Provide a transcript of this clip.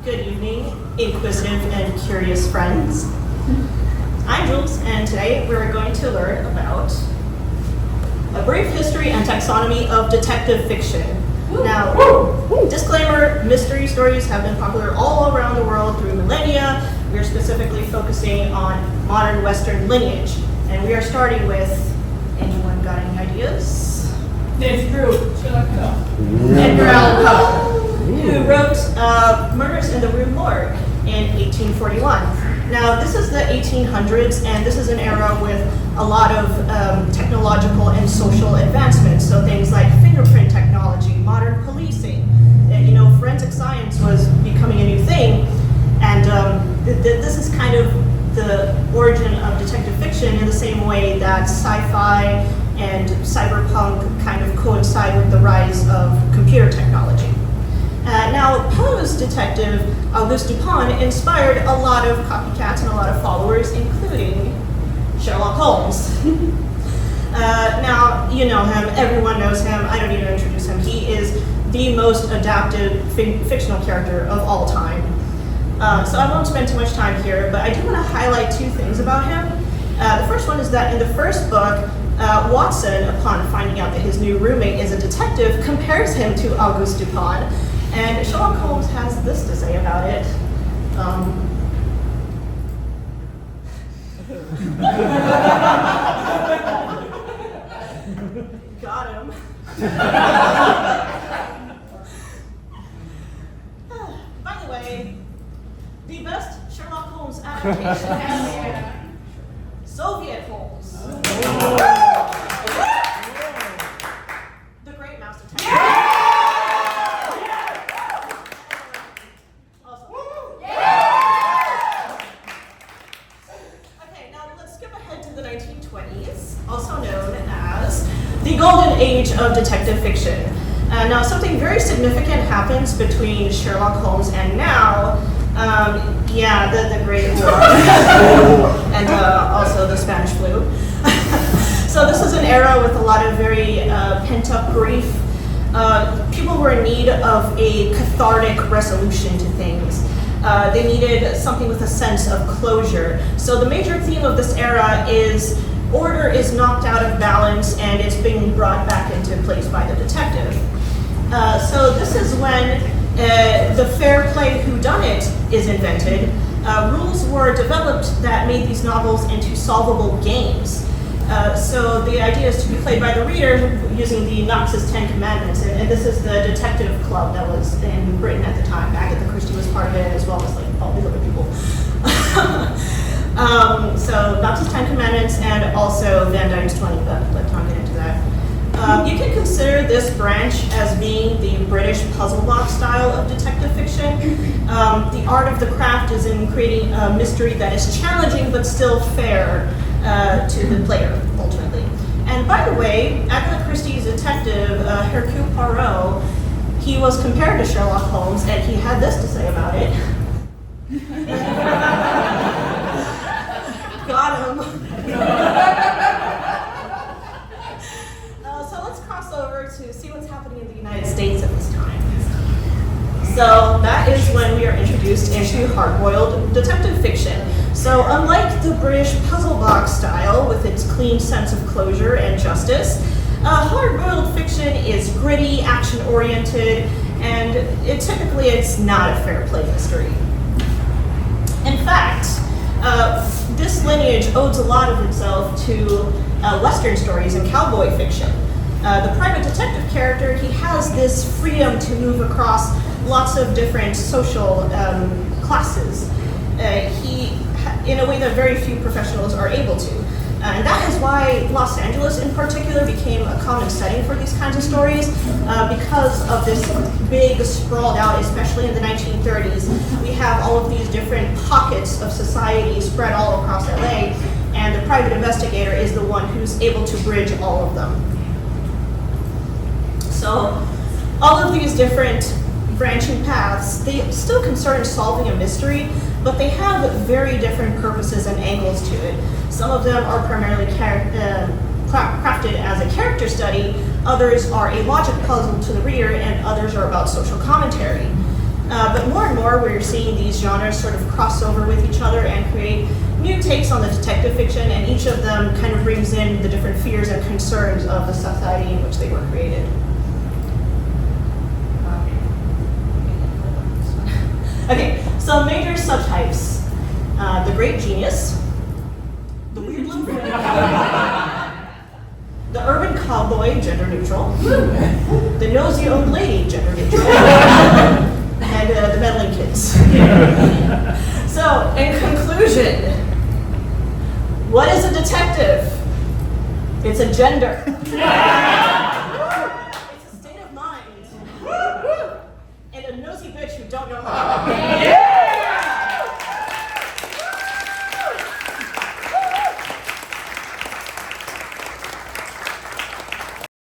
Good evening, inquisitive and curious friends. I'm Jules, and today we're going to learn about a brief history and taxonomy of detective fiction. Now, disclaimer, mystery stories have been popular all around the world through millennia. We're specifically focusing on modern Western lineage. And we are starting with, anyone got any ideas? Edgar Allan Poe, who wrote Murders in the Rue Morgue in 1841. Now, this is the 1800s, and this is an era with a lot of technological and social advancements. So things like fingerprint technology, modern policing, forensic science was becoming a new thing. And this is kind of the origin of detective fiction in the same way that sci-fi and cyberpunk kind of coincide with the rise of computer technology. Now, Poe's detective, Auguste Dupin, inspired a lot of copycats and a lot of followers, including Sherlock Holmes. Now, you know him, everyone knows him, I don't need to introduce him. He is the most adapted fictional character of all time. So I won't spend too much time here, but I do want to highlight two things about him. The first one is that in the first book, Watson, upon finding out that his new roommate is a detective, compares him to Auguste Dupin. And Sherlock Holmes has this to say about it. Got him. By the way, the best Sherlock Holmes adaptation is Soviet Holmes. The Great Mouse Detective. Awesome. Okay, now let's skip ahead to the 1920s, also known as the Golden Age of detective fiction. Now, something very significant happens between Sherlock Holmes and now. The Great War, and also the Spanish flu. So this is an era with a lot of very pent-up grief. People were in need of a cathartic resolution to things. They needed something with a sense of closure. So the major theme of this era is order is knocked out of balance and it's being brought back into place by the detective. So this is when the fair play whodunit is invented. Rules were developed that made these novels into solvable games. So the idea is to be played by the reader using the Knox's 10 Commandments, and this is the detective club that was in Britain at the time. Agatha Christie was part of it, as well as like all these other people. So Knox's 10 Commandments and also Van Dyne's 20, but let's not get into that. You can consider this branch as being the British puzzle box style of detective fiction. The art of the craft is in creating a mystery that is challenging but still fair to the player, ultimately. And by the way, Agatha Christie's detective, Hercule Poirot, he was compared to Sherlock Holmes, and he had this to say about it. Got him. So let's cross over to see what's happening in the United States at this time. So that is when we are introduced into hard-boiled detective fiction. So unlike the British puzzle box style with its clean sense of closure and justice, hard-boiled fiction is gritty, action-oriented, and it's not a fair play mystery. In fact, this lineage owes a lot of itself to Western stories and cowboy fiction. The private detective character, he has this freedom to move across lots of different social classes. In a way that very few professionals are able to. And that is why Los Angeles in particular became a common setting for these kinds of stories because of this big sprawled out, especially in the 1930s. We have all of these different pockets of society spread all across LA, and the private investigator is the one who's able to bridge all of them. So all of these different branching paths, they still concern solving a mystery, but they have very different purposes and angles to it. Some of them are primarily crafted as a character study, others are a logic puzzle to the reader, and others are about social commentary. But more and more, we're seeing these genres sort of cross over with each other and create new takes on the detective fiction, and each of them kind of brings in the different fears and concerns of the society in which they were created. Okay, so major subtypes. The great genius, the weird little boy, the urban cowboy, gender neutral, the nosy old lady, gender neutral, and the meddling kids. So, in conclusion, what is a detective? It's a gender.